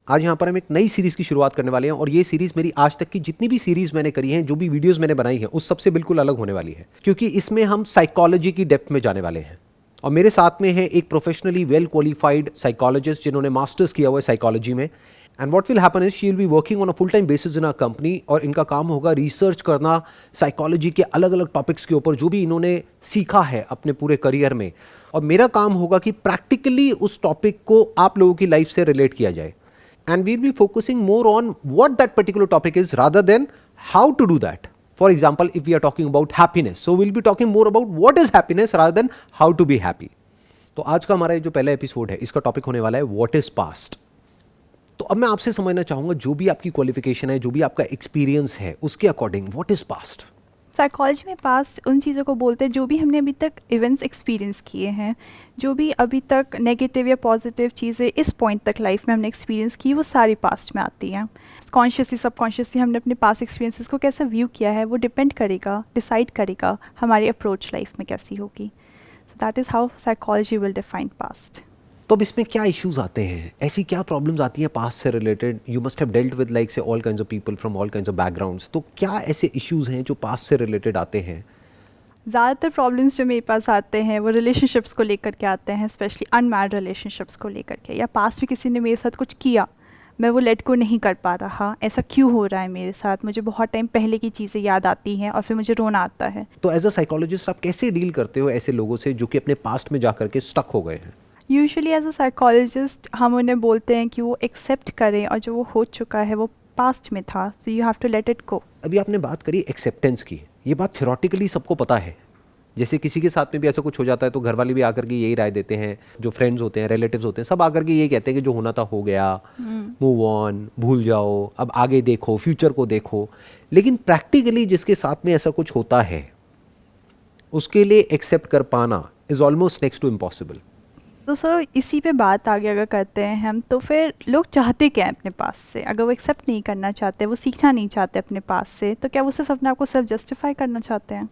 आज यहाँ पर हम एक नई सीरीज़ की शुरुआत करने वाले हैं और ये सीरीज़ मेरी आज तक की जितनी भी सीरीज़ मैंने करी हैं, जो भी वीडियोस मैंने बनाई हैं, उस सबसे बिल्कुल अलग होने वाली है, क्योंकि इसमें हम साइकोलॉजी की डेप्थ में जाने वाले हैं। और मेरे साथ में है एक प्रोफेशनली वेल क्वालिफाइड साइकोलॉजिस्ट जिन्होंने मास्टर्स किया हुआ है साइकोलॉजी में। And what will happen is she will be working on a full time basis in a company, और इनका काम होगा रिसर्च करना साइकोलॉजी के अलग अलग टॉपिक्स के ऊपर जो भी इन्होंने सीखा है अपने पूरे करियर में। और मेरा काम होगा कि प्रैक्टिकली उस टॉपिक को आप लोगों की लाइफ से रिलेट किया जाए, and we'll be focusing more on what that particular topic is rather than how to do that. For example, if we are talking about happiness, so we'll be talking more about what is happiness rather than how to be happy. तो आज का हमारा जो पहला episode है, इसका topic होने वाला है what is past. तो अब मैं आपसे समझना चाहूंगा, जो भी आपकी क्वालिफिकेशन है, जो भी आपका एक्सपीरियंस है, उसके according what is past. Psychology में पास्ट उन चीज़ों को बोलते हैं जो भी हमने अभी तक इवेंट्स एक्सपीरियंस किए हैं, जो भी अभी तक नेगेटिव या पॉजिटिव चीज़ें इस पॉइंट तक लाइफ में हमने एक्सपीरियंस की, वो सारी पास्ट में आती हैं। कॉन्शियसली सबकॉन्शियसली हमने अपने पास्ट एक्सपीरियंसेस को कैसे व्यू किया है, वो डिपेंड करेगा, डिसाइड करेगा हमारी अप्रोच लाइफ में कैसी होगी। So that is how psychology will define past. तो अब इसमें क्या इश्यूज आते हैं, ऐसी क्या प्रॉब्लम्स आती हैं पास्ट से related? You must have dealt with like say all kinds of people from all kinds of backgrounds. तो क्या ऐसे इश्यूज हैं जो पास्ट से रिलेटेड आते हैं? ज़्यादातर प्रॉब्लम्स जो मेरे पास आते हैं वो रिलेशनशिप्स को लेकर के आते हैं, स्पेशली अनमैरिड रिलेशनशिप्स को लेकर के, या पास्ट में किसी ने मेरे साथ कुछ किया, मैं वो लेट को नहीं कर पा रहा, ऐसा क्यों हो रहा है मेरे साथ, मुझे बहुत टाइम पहले की चीज़ें याद आती हैं और फिर मुझे रोना आता है। तो एज अ साइकोलॉजिस्ट आप कैसे डील करते हो ऐसे लोगों से जो कि अपने पास्ट में जाकर के स्टक हो गए हैं? यूजुअली एज अ साइकोलॉजिस्ट हम उन्हें बोलते हैं कि वो एक्सेप्ट करें, और जो वो हो चुका है वो पास्ट में था, so you have to let it go. अभी आपने बात करी एक्सेप्टेंस की, ये बात थ्योरेटिकली सबको पता है। जैसे किसी के साथ में भी ऐसा कुछ हो जाता है तो घर वाले भी आकर के यही राय देते हैं, जो फ्रेंड्स होते हैं, रिलेटिव्स होते हैं, सब आकर के यही कहते हैं कि जो होना था हो गया, मूव ऑन, भूल जाओ, अब आगे देखो, फ्यूचर को देखो। लेकिन प्रैक्टिकली जिसके साथ में ऐसा कुछ होता है उसके लिए एक्सेप्ट कर पाना is almost next to impossible. तो सर इसी पे बात आगे अगर करते हैं हम, तो फिर लोग चाहते क्या है अपने पास से? अगर वो एक्सेप्ट नहीं करना चाहते, वो सीखना नहीं चाहते अपने पास से, तो क्या वो सिर्फ अपने आप को सेल्फ जस्टिफाई करना चाहते हैं?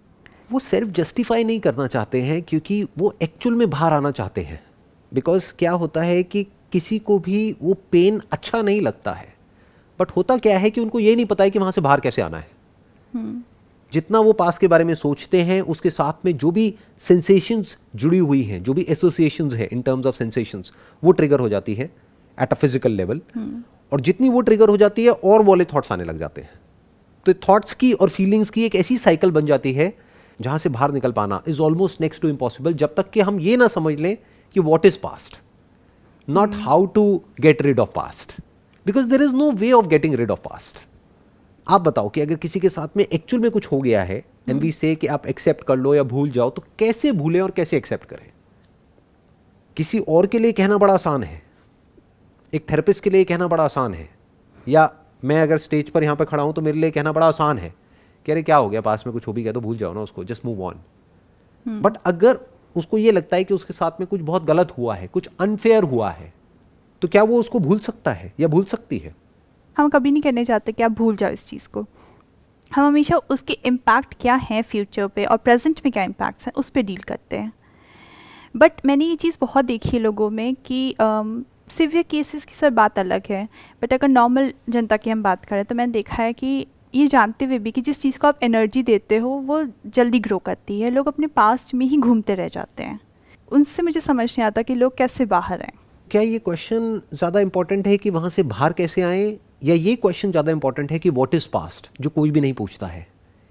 वो सेल्फ जस्टिफाई नहीं करना चाहते हैं, क्योंकि वो एक्चुअल में बाहर आना चाहते हैं। बिकॉज क्या होता है कि किसी को भी वो पेन अच्छा नहीं लगता है, बट होता क्या है कि उनको ये नहीं पता है कि वहाँ से बाहर कैसे आना है। जितना वो पास के बारे में सोचते हैं, उसके साथ में जो भी सेंसेशंस जुड़ी हुई हैं, जो भी एसोसिएशंस है इन टर्म्स ऑफ सेंसेशंस, वो ट्रिगर हो जाती है एट अ फिजिकल लेवल। और जितनी वो ट्रिगर हो जाती है और वाले थॉट्स आने लग जाते हैं। तो थॉट्स की और फीलिंग्स की एक ऐसी साइकिल बन जाती है जहां से बाहर निकल पाना is almost next to impossible, जब तक कि हम ये ना समझ लें कि what is past, not how to get rid of past, because there is no way of getting rid of past. आप बताओ कि अगर किसी के साथ में एक्चुअल में कुछ हो गया है एंड वी से कि आप एक्सेप्ट कर लो या भूल जाओ, तो कैसे भूलें और कैसे एक्सेप्ट करें? किसी और के लिए कहना बड़ा आसान है, एक थेरेपिस्ट के लिए कहना बड़ा आसान है, या मैं अगर स्टेज पर यहाँ पर खड़ा हूं तो मेरे लिए कहना बड़ा आसान है कि अरे क्या हो गया, पास में कुछ हो भी गया तो भूल जाओ ना उसको, जस्ट मूव ऑन। बट अगर उसको ये लगता है कि उसके साथ में कुछ बहुत गलत हुआ है, कुछ अनफेयर हुआ है, तो क्या वो उसको भूल सकता है या भूल सकती है? हम कभी नहीं कहने चाहते कि आप भूल जाओ इस चीज़ को। हम हमेशा उसके इम्पैक्ट क्या हैं फ्यूचर पे और प्रेजेंट में क्या इम्पैक्ट्स हैं उस पर डील करते हैं। बट मैंने ये चीज़ बहुत देखी है लोगों में कि सिवियर केसेस की सर बात अलग है, बट अगर नॉर्मल जनता की हम बात करें तो मैंने देखा है कि ये जानते हुए भी कि जिस चीज़ को आप एनर्जी देते हो वो जल्दी ग्रो करती है, लोग अपने पास्ट में ही घूमते रह जाते हैं। उनसे मुझे समझ नहीं आता कि लोग कैसे बाहर आएँ। क्या ये क्वेश्चन ज़्यादा इंपॉर्टेंट है कि वहाँ से बाहर कैसे आएँ, या ये क्वेश्चन ज़्यादा इंपॉर्टेंट है कि व्हाट इज़ पास्ट, जो कोई भी नहीं पूछता है?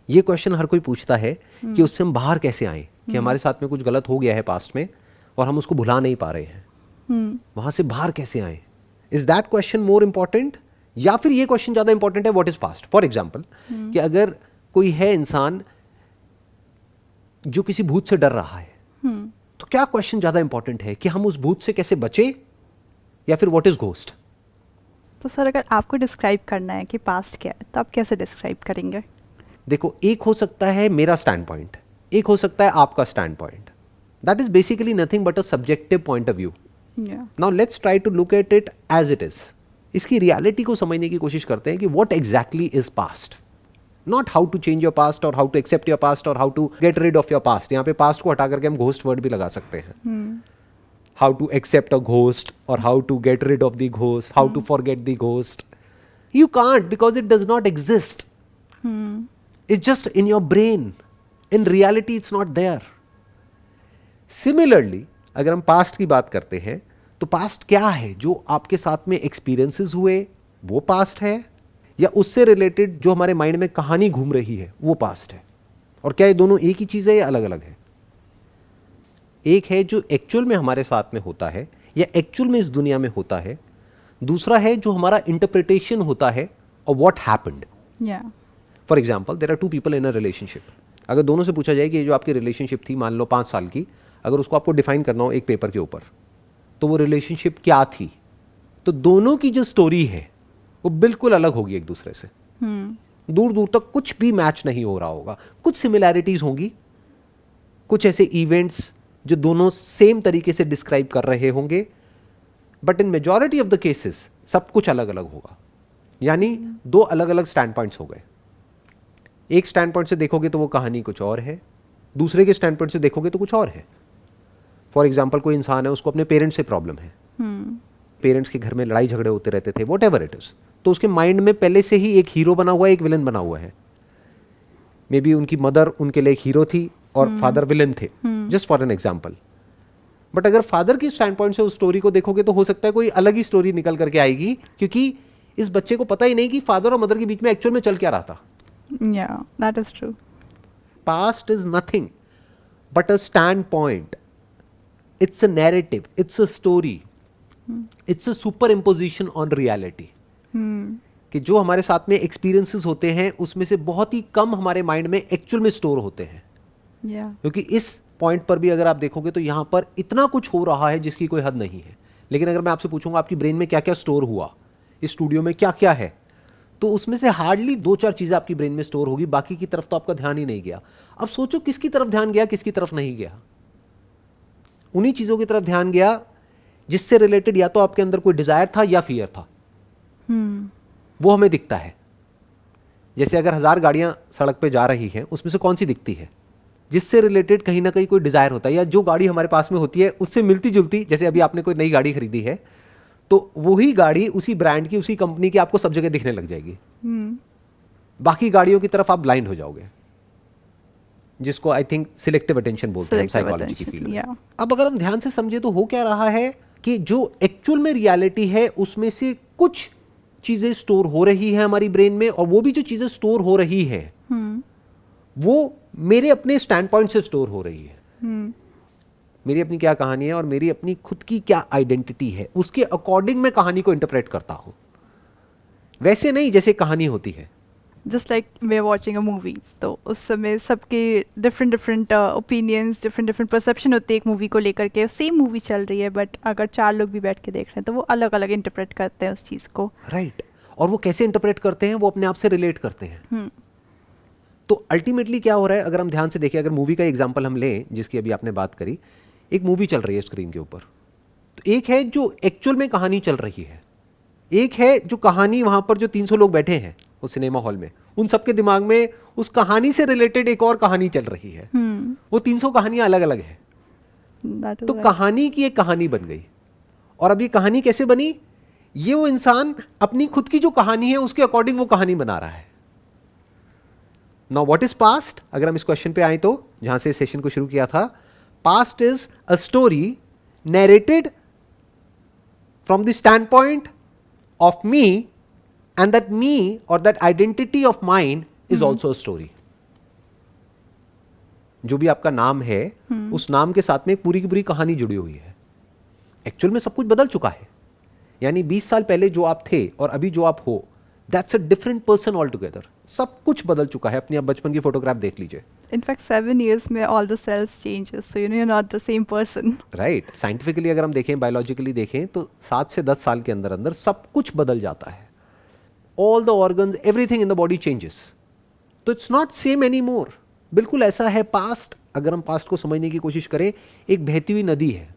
ये क्वेश्चन हर कोई पूछता है कि उससे हम बाहर कैसे आएँ, कि हमारे साथ में कुछ गलत हो गया है पास्ट में और हम उसको भुला नहीं पा रहे हैं, वहाँ से बाहर कैसे आएँ? Is that question more important, या फिर ये क्वेश्चन ज़्यादा इंपॉर्टेंट है what is past? For example कि अगर कोई है इंसान जो किसी भूत से डर रहा है, तो क्या क्वेश्चन ज़्यादा इंपॉर्टेंट है कि हम उस भूत से कैसे बचे, या फिर व्हाट इज़ घोस्ट? तो सर अगर आपको डिस्क्राइब करना है कि पास्ट क्या है तो आप कैसे डिस्क्राइब करेंगे? देखो, एक हो सकता है मेरा स्टैंड पॉइंट, एक हो सकता है आपका stand point. That is basically nothing but a subjective point of view. Now let's try to look at it as it is. इसकी रियलिटी को समझने की कोशिश करते हैं कि what exactly is past, not how to change your past और how to accept your past और how to get rid of your past. यहाँ पे पास्ट को हटा करके हम घोस्ट वर्ड भी लगा सकते हैं। how to accept a ghost or how to get rid of the ghost, how to forget the ghost. You can't, because it does not exist. It's just in your brain. In reality it's not there. Similarly, अगर हम past की बात करते हैं तो past क्या है? जो आपके साथ में एक्सपीरियंसेस हुए वो पास्ट है, या उससे रिलेटेड जो हमारे माइंड में कहानी घूम रही है वो पास्ट है? और क्या ये दोनों एक ही चीज है या अलग अलग है? एक है जो एक्चुअल में हमारे साथ में होता है या एक्चुअल में इस दुनिया में होता है, दूसरा है जो हमारा इंटरप्रिटेशन होता है और what happened. For example, there are two people in a relationship. अगर दोनों से पूछा जाए कि ये जो आपकी रिलेशनशिप थी, मान लो 5 साल की, अगर उसको आपको डिफाइन करना हो एक पेपर के ऊपर, तो वो रिलेशनशिप क्या थी, तो दोनों की जो स्टोरी है वो बिल्कुल अलग होगी एक दूसरे से. दूर दूर तक कुछ भी मैच नहीं हो रहा होगा. कुछ सिमिलैरिटीज होंगी, कुछ ऐसे इवेंट्स जो दोनों सेम तरीके से डिस्क्राइब कर रहे होंगे, but in majority of the cases सब कुछ अलग अलग होगा. यानी दो अलग अलग स्टैंड पॉइंट्स हो गए. एक स्टैंड पॉइंट से देखोगे तो वो कहानी कुछ और है, दूसरे के स्टैंड पॉइंट से देखोगे तो कुछ और है. फॉर एग्जाम्पल, कोई इंसान है, उसको अपने पेरेंट्स से प्रॉब्लम है, पेरेंट्स के घर में लड़ाई झगड़े होते रहते थे, वॉट एवर इट इज, तो उसके माइंड में पहले से ही एक हीरो बना हुआ है, एक विलन बना हुआ है. मे बी उनकी मदर उनके लिए एक हीरो थी और फादर विलन थे, just for an example. But अगर फादर की स्टैंड पॉइंट से उस स्टोरी को देखोगे तो हो सकता है कोई अलग ही स्टोरी निकल करके आएगी, क्योंकि इस बच्चे को पता ही नहीं कि फादर और मदर के बीच में एक्चुअल में चल क्या रहा था. Yeah, that is true. Past is nothing but a standpoint. It's a narrative. It's a story. It's a superimposition on reality. कि जो हमारे साथ में एक्सपीरियंसेस होते हैं उसमें से बहुत ही कम हमारे माइंड में एक्चुअल में स्टोर होते हैं. क्योंकि इस पॉइंट पर भी अगर आप देखोगे तो यहाँ पर इतना कुछ हो रहा है जिसकी कोई हद नहीं है. लेकिन अगर मैं आपसे पूछूंगा आपकी ब्रेन में क्या क्या स्टोर हुआ, इस स्टूडियो में क्या क्या है, तो उसमें से हार्डली 2-4 चीजें आपकी ब्रेन में स्टोर होगी, बाकी की तरफ तो आपका ध्यान ही नहीं गया. अब सोचो किसकी तरफ ध्यान गया, किसकी तरफ नहीं गया. उन्हीं चीजों की तरफ ध्यान गया जिससे रिलेटेड या तो आपके अंदर कोई डिजायर था या फियर था. वो हमें दिखता है. जैसे अगर 1000 गाड़ियां सड़क पे जा रही हैं, उसमें से कौन सी दिखती है जिससे रिलेटेड कहीं ना कहीं कोई डिजायर होता है, या जो गाड़ी हमारे पास में होती है उससे मिलती जुलती. जैसे अभी आपने कोई नई गाड़ी खरीदी है तो वही गाड़ी उसी ब्रांड की, उसी कंपनी की आपको सब जगह दिखने लग जाएगी. बाकी गाड़ियों की तरफ आप ब्लाइंड हो जाओगे, जिसको आई थिंक सिलेक्टिव अटेंशन बोलते हैं साइकोलॉजी की फील्ड में. अब अगर हम ध्यान से समझे तो हो क्या रहा है कि जो एक्चुअल में रियलिटी है उसमें से कुछ चीजें स्टोर हो रही है हमारी ब्रेन में, और वो भी जो चीजें स्टोर हो रही है वो मेरे अपने स्टैंड पॉइंट से स्टोर हो रही है. मेरी अपनी क्या कहानी है और मेरी अपनी खुद की क्या आइडेंटिटी है, उसके अकॉर्डिंग मैं कहानी को इंटरप्रेट करता हूं. वैसे नहीं जैसे कहानी होती है. Just like we are watching a movie, तो उस समय सबके डिफरेंट ओपिनियंस, डिफरेंट परसेप्शन होते हैं एक मूवी को लेकर के. सेम मूवी चल रही है बट अगर 4 लोग भी बैठ के देख रहे हैं तो वो अलग अलग इंटरप्रेट करते हैं उस चीज़ को. राइट. और वो कैसे इंटरप्रेट करते हैं, वो अपने आप से रिलेट करते हैं. तो अल्टीमेटली क्या हो रहा है, अगर हम ध्यान से देखें, अगर मूवी का एग्जाम्पल हम लें जिसकी अभी आपने बात करी, एक मूवी चल रही है स्क्रीन के ऊपर, तो एक है जो एक्चुअल में कहानी चल रही है, एक है जो कहानी वहां पर जो 300 लोग बैठे हैं उस सिनेमा हॉल में, उन सबके दिमाग में उस कहानी से रिलेटेड एक और कहानी चल रही है. वो 300 कहानियां अलग अलग है. तो कहानी की एक कहानी बन गई. और अब ये कहानी कैसे बनी, ये वो इंसान अपनी खुद की जो कहानी है उसके अकॉर्डिंग वो कहानी बना रहा है. नाउ व्हाट इज पास्ट, अगर हम इस क्वेश्चन पे आए तो जहां से सेशन को शुरू किया था, past is a story narrated from the stand point of me, and that me or that identity of mine is also a story. जो भी आपका नाम है उस नाम के साथ में एक पूरी की पूरी कहानी जुड़ी हुई है. एक्चुअल में सब कुछ बदल चुका है. यानी 20 साल पहले जो आप थे और अभी जो आप हो, that's a different person all together. सब कुछ बदल चुका है. अपनी आप बचपन की फोटोग्राफ देख लीजिए. इनफैक्ट 7 years में all the cells changes, so you know you are not the same person. Right. Scientifically अगर हम देखें, बायोलॉजिकली देखें, तो 7 से 10 साल के अंदर अंदर सब कुछ बदल जाता है. All the organs, everything in the body changes. तो it's not same anymore. बिल्कुल ऐसा है पास्ट. अगर हम पास्ट को समझने की कोशिश करें, एक बहती हुई नदी है.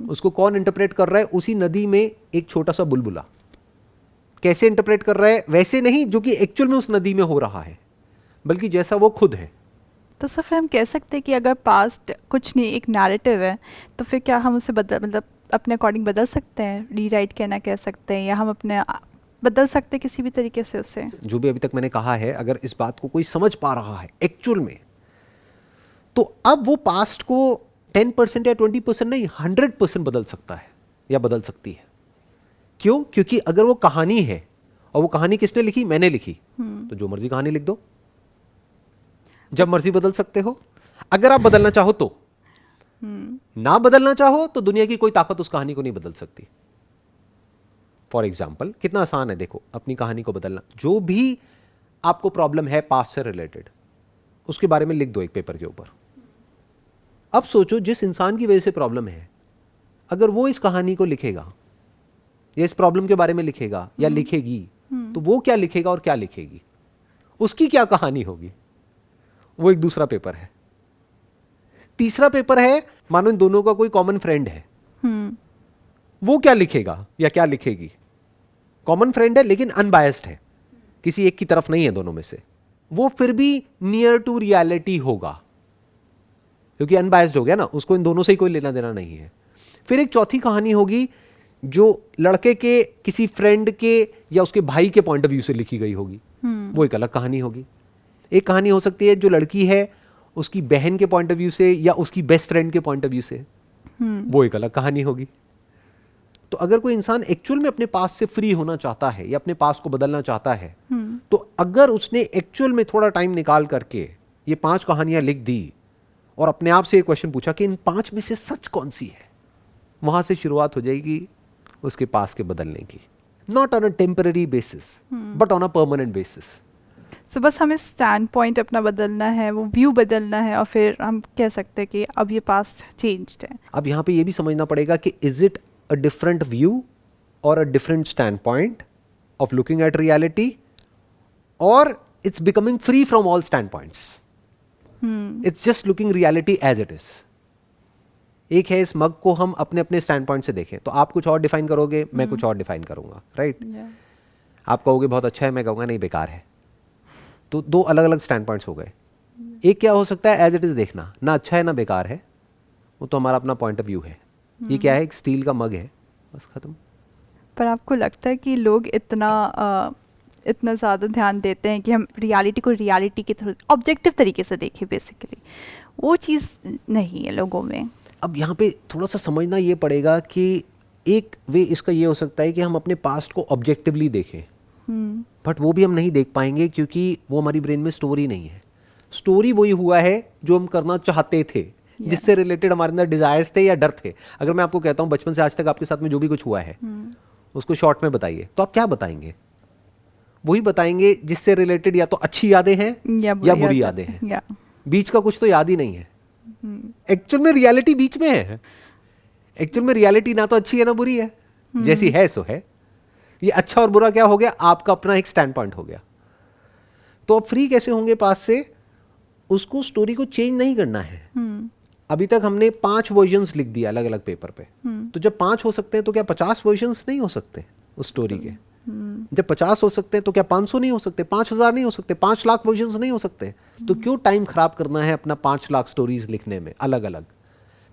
उसको कौन इंटरप्रेट कर रहा है, उसी नदी में एक छोटा सा बुलबुला. कैसे इंटरप्रेट कर रहा है, वैसे नहीं जो कि एक्चुअल में उस नदी में हो रहा है, बल्कि जैसा वो खुद है. तो सर फिर हम कह सकते हैं कि अगर पास्ट कुछ नहीं, एक नैरेटिव है, तो फिर क्या हम उसे मतलब अपने अकॉर्डिंग बदल सकते हैं, रीराइट कहना कह सकते हैं, या हम अपने बदल सकते हैं किसी भी तरीके से उसे? जो भी अभी तक मैंने कहा है, अगर इस बात को कोई समझ पा रहा है एक्चुअल में, तो अब वो पास्ट को 10% या 20% नहीं 100% बदल सकता है या बदल सकती है। क्यों? क्योंकि अगर वो कहानी है, और वो कहानी किसने लिखी? मैंने लिखी, तो जो मर्जी कहानी लिख दो, जब मर्जी बदल सकते हो। अगर आप बदलना चाहो तो, ना बदलना चाहो तो दुनिया की कोई ताकत उस कहानी को नहीं बदल सकती। फॉर एग्जाम्पल, कितना आसान है देखो अपनी कहानी को बदलना। जो भी आपको प्रॉब्लम है पास्ट से रिलेटेड, उसके बारे में लिख दो एक पेपर के ऊपर। अब सोचो जिस इंसान की वजह से प्रॉब्लम है, अगर वो इस कहानी को लिखेगा या इस प्रॉब्लम के बारे में लिखेगा या लिखेगी, तो वो क्या लिखेगा और क्या लिखेगी, उसकी क्या कहानी होगी, वो एक दूसरा पेपर है। तीसरा पेपर है, मानो इन दोनों का कोई कॉमन फ्रेंड है, वो क्या लिखेगा या क्या लिखेगी। कॉमन फ्रेंड है लेकिन अनबायस्ड है, किसी एक की तरफ नहीं है दोनों में से, वो फिर भी नियर टू रियलिटी होगा क्योंकि अनबायस्ड हो गया ना, उसको इन दोनों से ही कोई लेना देना नहीं है। फिर एक चौथी कहानी होगी जो लड़के के किसी फ्रेंड के या उसके भाई के पॉइंट ऑफ व्यू से लिखी गई होगी, वो एक अलग कहानी होगी। एक कहानी हो सकती है जो लड़की है उसकी बहन के पॉइंट ऑफ व्यू से या उसकी बेस्ट फ्रेंड के पॉइंट ऑफ व्यू से, वो एक अलग कहानी होगी। तो अगर कोई इंसान एक्चुअल में अपने पास से फ्री होना चाहता है या अपने पास को बदलना चाहता है, तो अगर उसने एक्चुअल में थोड़ा टाइम निकाल करके ये 5 कहानियां लिख दी और अपने आप से एक क्वेश्चन पूछा कि इन 5 में से सच कौन सी है, वहां से शुरुआत हो जाएगी उसके पास के बदलने की। Not on a temporary basis but on a permanent basis. So बस हमें स्टैंड पॉइंट अपना बदलना है, वो व्यू बदलना है, और फिर हम कह सकते हैं कि अब ये पास्ट चेंज्ड है। अब यहाँ पे ये भी समझना पड़ेगा कि is it a different view और a different stand point of looking at reality, और it's becoming free from all stand points. It's just looking reality as it is. एक है इस मग को हम अपने अपने स्टैंड पॉइंट से देखें, तो आप कुछ और डिफाइन करोगे, मैं कुछ और डिफाइन करूंगा, राइट? आप कहोगे बहुत अच्छा है, मैं कहूंगा नहीं बेकार है। तो 2 अलग अलग स्टैंड पॉइंट्स हो गए। एक क्या हो सकता है, एज इट इज देखना, ना अच्छा है ना बेकार है, वो तो हमारा अपना पॉइंट ऑफ व्यू है। ये क्या है, एक स्टील का मग है, बस खत्म। पर आपको लगता है कि लोग इतना ज़्यादा ध्यान देते हैं कि हम रियलिटी को रियलिटी के थ्रू ऑब्जेक्टिव तरीके से देखें, बेसिकली वो चीज़ नहीं है लोगों में। अब यहाँ पे थोड़ा सा समझना ये पड़ेगा कि एक वे इसका ये हो सकता है कि हम अपने पास्ट को ऑब्जेक्टिवली देखें, बट वो भी हम नहीं देख पाएंगे क्योंकि वो हमारी ब्रेन में स्टोरी नहीं है। स्टोरी वही हुआ है जो हम करना चाहते थे, जिससे रिलेटेड हमारे अंदर डिजायर्स थे या डर थे। अगर मैं आपको कहता हूँ बचपन से आज तक आपके साथ में जो भी कुछ हुआ है उसको शॉर्ट में बताइए, तो आप क्या बताएंगे? वही बताएंगे जिससे रिलेटेड या तो अच्छी यादें हैं या बुरी यादें हैं। बीच का कुछ तो याद ही नहीं है। एक्चुअल में रियलिटी बीच में है। एक्चुअल में रियलिटी ना तो अच्छी है ना बुरी है, जैसी है सो है। ये अच्छा और बुरा क्या हो गया, आपका अपना एक स्टैंड पॉइंट हो गया। तो अब फ्री कैसे होंगे पास से? उसको स्टोरी को चेंज नहीं करना है। अभी तक हमने 5 वर्जन्स लिख दिया अलग अलग पेपर पे, तो जब 5 हो सकते हैं तो क्या 50 वर्जन्स नहीं हो सकते उस स्टोरी के? जब 50 हो सकते हैं तो क्या 500 नहीं हो सकते, 5000 नहीं हो सकते, 5 लाख वर्जन्स नहीं हो सकते? तो क्यों टाइम खराब करना है अपना 5 लाख स्टोरीज लिखने में? अलग अलग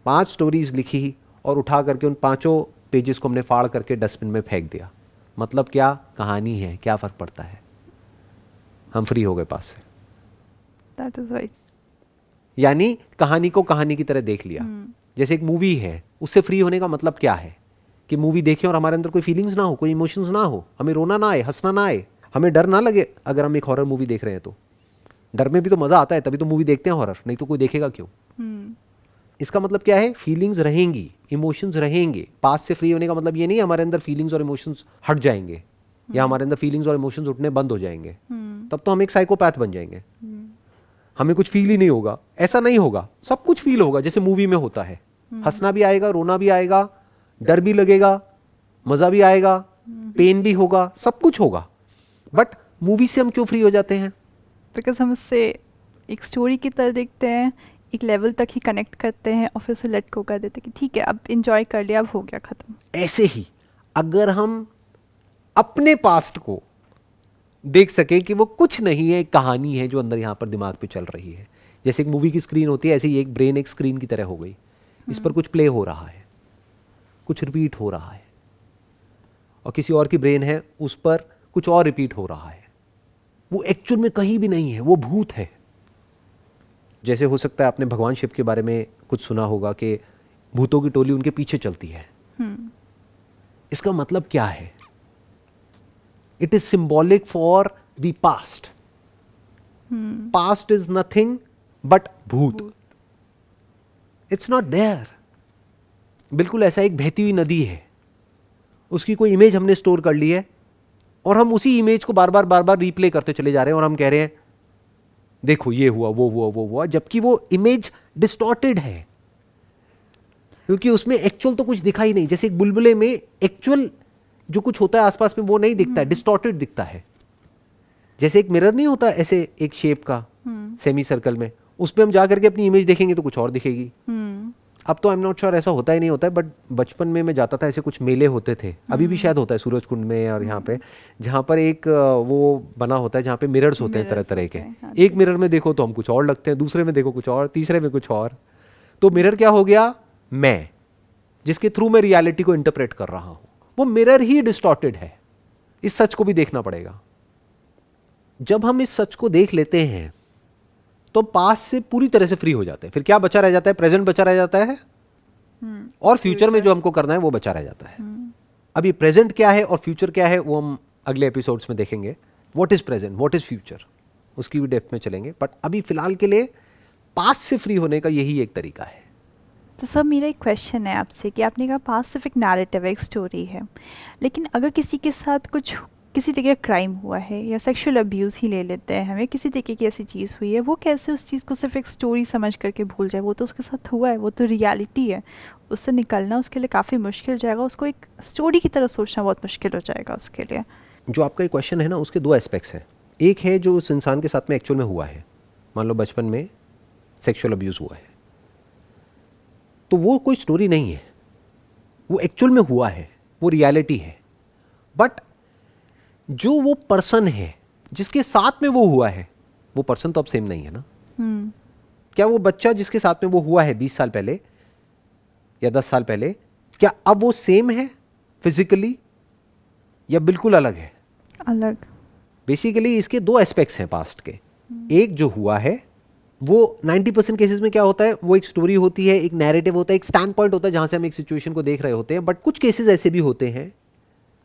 5 स्टोरीज लिखी और उठा करके उन 5 पेजेस को हमने फाड़ करके डस्टबिन में फेंक दिया। मतलब क्या, कहानी है, क्या फर्क पड़ता है? हम फ्री हो गए पास से। That is right. यानी कहानी को कहानी की तरह देख लिया। जैसे एक मूवी है, उससे फ्री होने का मतलब क्या है कि मूवी देखें और हमारे अंदर कोई फीलिंग्स ना हो, कोई इमोशंस ना हो, हमें रोना ना आए, हंसना ना आए, हमें डर ना लगे। अगर हम एक हॉरर मूवी देख रहे हैं तो डर में भी तो मजा आता है, तभी तो मूवी देखते हैं हॉरर, नहीं तो कोई देखेगा क्यों? इसका मतलब क्या है, फीलिंग्स रहेंगी, इमोशंस रहेंगे। पास्ट से फ्री होने का मतलब ये नहीं है हमारे अंदर फीलिंग्स और इमोशंस हट जाएंगे या हमारे अंदर फीलिंग्स और इमोशंस उठने बंद हो जाएंगे। तब तो हम एक साइकोपैथ बन जाएंगे, हमें कुछ फील ही नहीं होगा। ऐसा नहीं होगा, सब कुछ फील होगा जैसे मूवी में होता है। हंसना भी आएगा, रोना भी आएगा, डर भी लगेगा, मजा भी आएगा, पेन भी होगा, सब कुछ होगा। बट मूवी से हम क्यों फ्री हो जाते हैं? बिकॉज हम उससे एक स्टोरी की तरह देखते हैं, एक लेवल तक ही कनेक्ट करते हैं और फिर उसे लेट गो कर देते हैं कि ठीक है अब इंजॉय कर लिया, अब हो गया खत्म। ऐसे ही अगर हम अपने पास्ट को देख सके कि वो कुछ नहीं है, एक कहानी है जो अंदर यहाँ पर दिमाग पे चल रही है, जैसे एक मूवी की स्क्रीन होती है, ऐसे ही एक ब्रेन एक स्क्रीन की तरह हो गई। इस पर कुछ प्ले हो रहा है, कुछ रिपीट हो रहा है, और किसी और की ब्रेन है, उस पर कुछ और रिपीट हो रहा है। वो एक्चुअल में कहीं भी नहीं है, वो भूत है। जैसे हो सकता है आपने भगवान शिव के बारे में कुछ सुना होगा कि भूतों की टोली उनके पीछे चलती है। इसका मतलब क्या है? It is symbolic for the past. Past is nothing but भूत। It's not there. बिल्कुल ऐसा एक बहती हुई नदी है, उसकी कोई इमेज हमने स्टोर कर ली है और हम उसी इमेज को बार बार रिप्ले करते चले जा रहे हैं, और हम कह रहे हैं देखो ये हुआ, वो हुआ, वो हुआ, जबकि वो इमेज डिस्टॉर्टेड है, क्योंकि उसमें एक्चुअल तो कुछ दिखा ही नहीं। जैसे एक बुलबुले में एक्चुअल जो कुछ होता है आसपास में वो नहीं दिखता है, डिस्टॉर्टेड दिखता है। जैसे एक मिरर नहीं होता ऐसे एक शेप का सेमी सर्कल में, उसमें हम जा करके अपनी इमेज देखेंगे तो कुछ और दिखेगी। अब तो आई एम नॉट श्योर ऐसा होता ही नहीं होता है, बट बचपन में मैं जाता था, ऐसे कुछ मेले होते थे, अभी भी शायद होता है सूरज कुंड में और यहाँ पे, जहाँ पर एक वो बना होता है जहाँ पे मिरर्स होते हैं तरह तरह के। एक मिरर में देखो तो हम कुछ और लगते हैं, दूसरे में देखो कुछ और, तीसरे में कुछ और। तो मिरर क्या हो गया? मैं, जिसके थ्रू मैं रियलिटी को इंटरप्रेट कर रहा हूं, वो मिरर ही डिस्टॉर्टेड है। इस सच को भी देखना पड़ेगा। जब हम इस सच को देख लेते हैं तो पास्ट से पूरी तरह से फ्री हो जाते हैं। फिर क्या बचा रह जाता है? प्रेजेंट बचा रह जाता है, और फ्यूचर में जो हमको करना है वो बचा रह जाता है। अभी प्रेजेंट क्या है और फ्यूचर क्या है वो हम अगले एपिसोड्स में देखेंगे। What is present, what is future, उसकी भी डेप्थ में चलेंगे। बट अभी फिलहाल के लिए पास्ट से फ्री होने का यही एक तरीका है। तो सर मेरा एक क्वेश्चन है आपसे कि आपने कहा पास्ट सिर्फ एक नैरेटिव, एक स्टोरी है, लेकिन अगर किसी के साथ कुछ किसी तरीके का क्राइम हुआ है या सेक्सुअल अब्यूज़ ही ले लेते हैं, हमें किसी तरीके की ऐसी चीज़ हुई है, वो कैसे उस चीज़ को सिर्फ एक स्टोरी समझ करके भूल जाए? वो तो उसके साथ हुआ है, वो तो रियलिटी है, उससे निकलना उसके लिए काफ़ी मुश्किल हो जाएगा, उसको एक स्टोरी की तरह सोचना बहुत मुश्किल हो जाएगा उसके लिए। जो आपका क्वेश्चन है ना, उसके दो एस्पेक्ट्स हैं। एक है जो उस इंसान के साथ में एक्चुअल में हुआ है, मान लो बचपन में सेक्सुअल अब्यूज़ हुआ है, तो वो कोई स्टोरी नहीं है, वो एक्चुअल में हुआ है, वो रियलिटी है। बट जो वो पर्सन है जिसके साथ में वो हुआ है, वो पर्सन तो अब सेम नहीं है ना। क्या वो बच्चा जिसके साथ में वो हुआ है 20 साल पहले या 10 साल पहले, क्या अब वो सेम है फिजिकली या बिल्कुल अलग है? अलग। बेसिकली इसके दो एस्पेक्ट्स हैं पास्ट के। एक जो हुआ है वो 90% केसेस में क्या होता है, वो एक स्टोरी होती है, एक नैरेटिव होता है, एक स्टैंड पॉइंट होता है जहां से हम एक सिचुएशन को देख रहे होते हैं। बट कुछ केसेस ऐसे भी होते हैं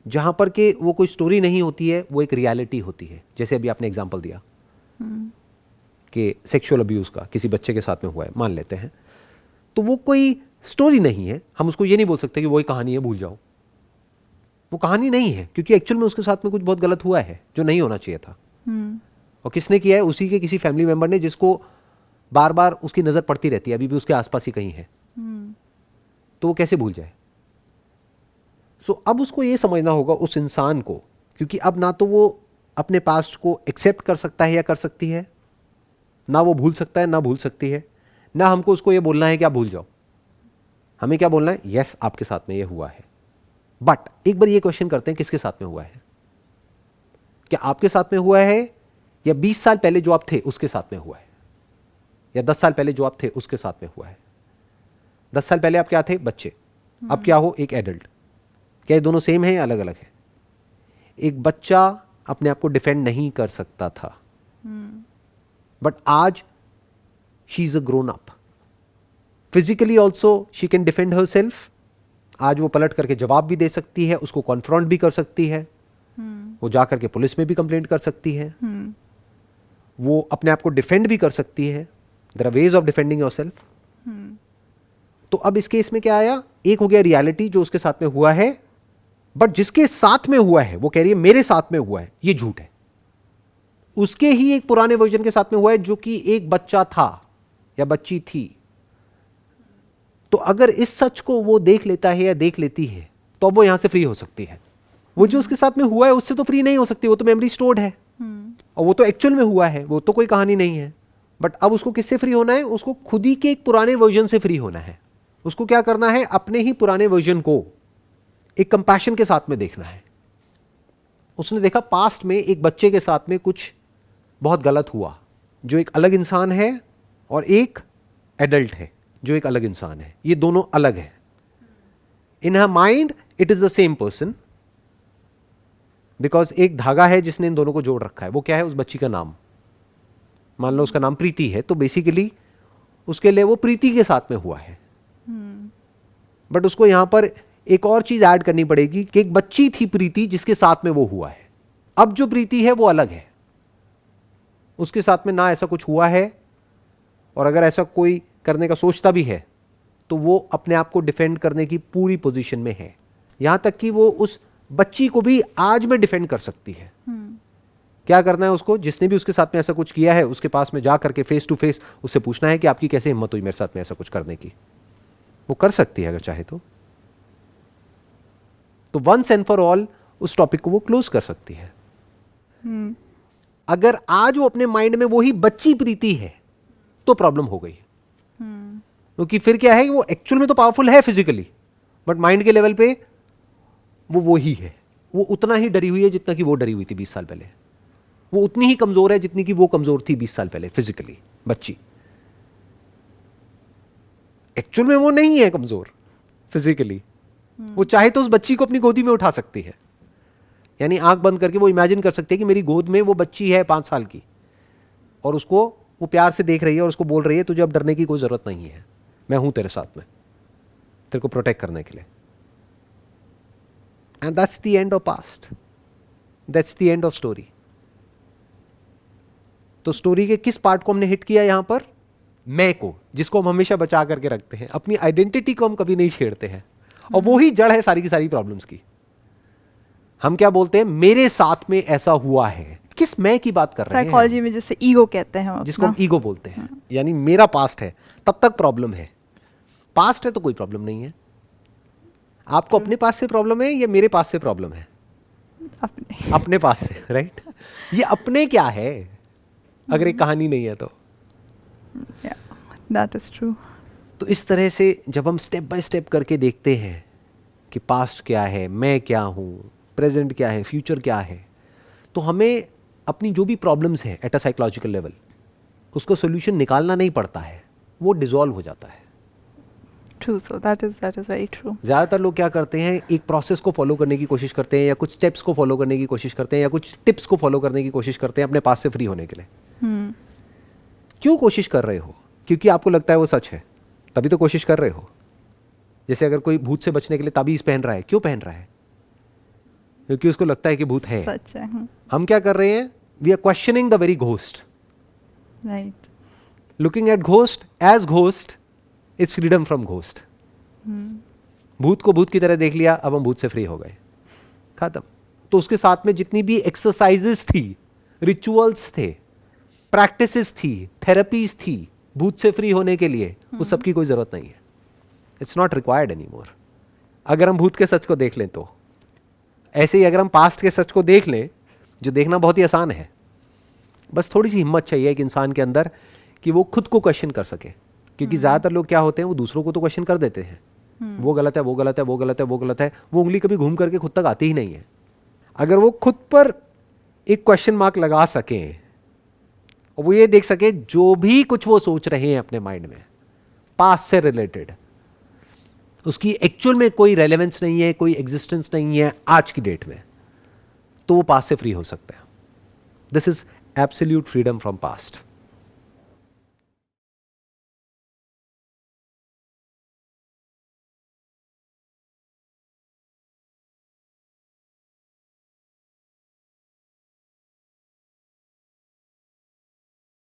जहां पर के वो कोई स्टोरी नहीं होती है, वो एक रियलिटी होती है। जैसे अभी आपने एग्जांपल दिया कि सेक्सुअल अब्यूज का किसी बच्चे के साथ में हुआ है, मान लेते हैं, तो वो कोई स्टोरी नहीं है। हम उसको ये नहीं बोल सकते कि वही कहानी है, भूल जाओ। वो कहानी नहीं है, क्योंकि एक्चुअल में उसके साथ में कुछ बहुत गलत हुआ है जो नहीं होना चाहिए था। और किसने किया है? उसी के किसी फैमिली मेंबर ने, जिसको बार बार उसकी नजर पड़ती रहती है, अभी भी उसके आसपास ही कहीं है। तो वो कैसे भूल जाए? सो अब उसको ये समझना होगा उस इंसान को, क्योंकि अब ना तो वो अपने पास्ट को एक्सेप्ट कर सकता है या कर सकती है, ना वो भूल सकता है ना भूल सकती है, ना हमको उसको ये बोलना है कि आप भूल जाओ। हमें क्या बोलना है? यस, आपके साथ में ये हुआ है। बट एक बार ये क्वेश्चन करते हैं, किसके साथ में हुआ है? क्या आपके साथ में हुआ है, या 20 साल पहले जो आप थे उसके साथ में हुआ है, या 10 साल पहले जो आप थे उसके साथ में हुआ है? 10 साल पहले आप क्या थे? बच्चे। अब क्या हो? एक एडल्ट। क्या ये दोनों सेम है या अलग अलग है? एक बच्चा अपने आप को डिफेंड नहीं कर सकता था, बट आज she is a grown up, physically also she can defend her self. आज वो पलट करके जवाब भी दे सकती है, उसको कॉन्फ्रंट भी कर सकती है, वो जा करके पुलिस में भी कंप्लेंट कर सकती है, वो अपने आप को डिफेंड भी कर सकती है। There are ways of defending yourself. तो अब इस केस में क्या आया? एक हो गया रियलिटी जो उसके साथ में हुआ है, बट जिसके साथ में हुआ है वो कह रही है मेरे साथ में हुआ है, ये झूठ है। उसके ही एक पुराने वर्जन के साथ में हुआ है जो कि एक बच्चा था या बच्ची थी। तो अगर इस सच को वो देख लेता है या देख लेती है, तो अब वो यहां से फ्री हो सकती है। वो जो उसके साथ में हुआ है उससे तो फ्री नहीं हो सकती, वो तो मेमोरी स्टोर्ड है, और वो तो एक्चुअल में हुआ है, वो तो कोई कहानी नहीं है। बट अब उसको किससे फ्री होना है? उसको खुद ही के एक पुराने वर्जन से फ्री होना है। उसको क्या करना है? अपने ही पुराने वर्जन को एक कंपैशन के साथ में देखना है। उसने देखा पास्ट में एक बच्चे के साथ में कुछ बहुत गलत हुआ, जो एक अलग इंसान है और एक एडल्ट है जो एक अलग इंसान है, ये दोनों अलग है। In her mind it is the same person, because एक धागा है जिसने इन दोनों को जोड़ रखा है। वो क्या है? उस बच्ची का नाम। मान लो उसका नाम प्रीति है, तो बेसिकली उसके लिए वो प्रीति के साथ में हुआ है। बट उसको यहां पर एक और चीज ऐड करनी पड़ेगी कि एक बच्ची थी प्रीति जिसके साथ में वो हुआ है। अब जो प्रीति है वो अलग है, उसके साथ में ना ऐसा कुछ हुआ है, और अगर ऐसा कोई करने का सोचता भी है तो वो अपने आप को डिफेंड करने की पूरी पोजीशन में है। यहां तक कि वो उस बच्ची को भी आज में डिफेंड कर सकती है। क्या करना है उसको? जिसने भी उसके साथ में ऐसा कुछ किया है उसके पास में जा करके फेस टू फेस उससे पूछना है कि आपकी कैसे हिम्मत हुई मेरे साथ में ऐसा कुछ करने की। वो कर सकती है अगर चाहे तो वंस एंड फॉर ऑल उस टॉपिक को वो क्लोज कर सकती है। अगर आज वो अपने माइंड में वही बच्ची प्रीति है तो प्रॉब्लम हो गई, क्योंकि फिर क्या है, वो एक्चुअल में तो पावरफुल है फिजिकली, बट माइंड के लेवल पे वो ही है। वो उतना ही डरी हुई है जितना कि वो डरी हुई थी 20 साल पहले। वो उतनी ही कमजोर है जितनी कि वो कमजोर थी 20 साल पहले फिजिकली। बच्ची एक्चुअल में वो नहीं है कमजोर फिजिकली। वो चाहे तो उस बच्ची को अपनी गोदी में उठा सकती है, यानी आंख बंद करके वो इमेजिन कर सकती है कि मेरी गोद में वो बच्ची है 5 साल की, और उसको वो प्यार से देख रही है और उसको बोल रही है तुझे अब डरने की कोई जरूरत नहीं है, मैं हूं तेरे साथ में, तेरे को प्रोटेक्ट करने के लिए। And that's the end of past, that's the end of story. तो स्टोरी के किस पार्ट को हमने हिट किया यहां पर? मैं को, जिसको हम हमेशा बचा करके रखते हैं। अपनी आइडेंटिटी को हम कभी नहीं छेड़ते हैं, और वो ही जड़ है सारी की सारी प्रॉब्लम्स की। हम क्या बोलते हैं? मेरे साथ में ऐसा हुआ है। किस मैं की बात कर रहे हैं? साइकोलॉजी में जिसे ईगो कहते हैं, जिसको हम ईगो बोलते हैं। यानी मेरा पास्ट है तब तक प्रॉब्लम है, पास्ट है तो कोई प्रॉब्लम नहीं है। आपको अपने पास से प्रॉब्लम है या मेरे पास से प्रॉब्लम है? अपने पास से, राइट? ये अपने क्या है अगर एक कहानी नहीं है तो? That is true. तो इस तरह से जब हम स्टेप बाय स्टेप करके देखते हैं कि पास्ट क्या है, मैं क्या हूं, प्रेजेंट क्या है, फ्यूचर क्या है, तो हमें अपनी जो भी प्रॉब्लम्स हैं एट अ साइकोलॉजिकल लेवल उसको सोल्यूशन निकालना नहीं पड़ता है, वो डिसॉल्व हो जाता है। True, so that is very true. ज़्यादातर लोग क्या करते हैं, एक प्रोसेस को फॉलो करने की कोशिश करते हैं, या कुछ स्टेप्स को फॉलो करने की कोशिश करते हैं, या कुछ टिप्स को फॉलो करने की कोशिश करते हैं अपने पास से फ्री होने के लिए। क्यों कोशिश कर रहे हो? क्योंकि आपको लगता है वो सच है, तभी तो कोशिश कर रहे हो। जैसे अगर कोई भूत से बचने के लिए ताबीज पहन रहा है, क्यों पहन रहा है? क्योंकि उसको लगता है कि भूत है। सच है। हम क्या कर रहे हैं? We are questioning the very ghost. Right. Looking at ghost as ghost is freedom from ghost. भूत को भूत की तरह देख लिया, अब हम भूत से फ्री हो गए, खत्म। तो उसके साथ में जितनी भी एक्सरसाइजेस थी, रिचुअल्स थे, प्रैक्टिसेस थी, थेरेपीज थी भूत से फ्री होने के लिए, उस सब की कोई जरूरत नहीं है। It's not required any more. अगर हम भूत के सच को देख लें तो, ऐसे ही अगर हम पास्ट के सच को देख लें, जो देखना बहुत ही आसान है, बस थोड़ी सी हिम्मत चाहिए एक इंसान के अंदर कि वो खुद को क्वेश्चन कर सके। क्योंकि ज्यादातर लोग क्या होते हैं, वो दूसरों को तो क्वेश्चन कर देते हैं, वो गलत है, वो गलत है, वो गलत है, वो गलत है, वो उंगली कभी घूम करके खुद तक आती ही नहीं है। अगर वो खुद पर एक क्वेश्चन मार्क लगा सकें और वो ये देख सके जो भी कुछ वो सोच रहे हैं अपने माइंड में पास्ट से रिलेटेड, उसकी एक्चुअल में कोई रेलेवेंस नहीं है, कोई एग्जिस्टेंस नहीं है आज की डेट में, तो वो पास्ट से फ्री हो सकता है। This is absolute freedom from past.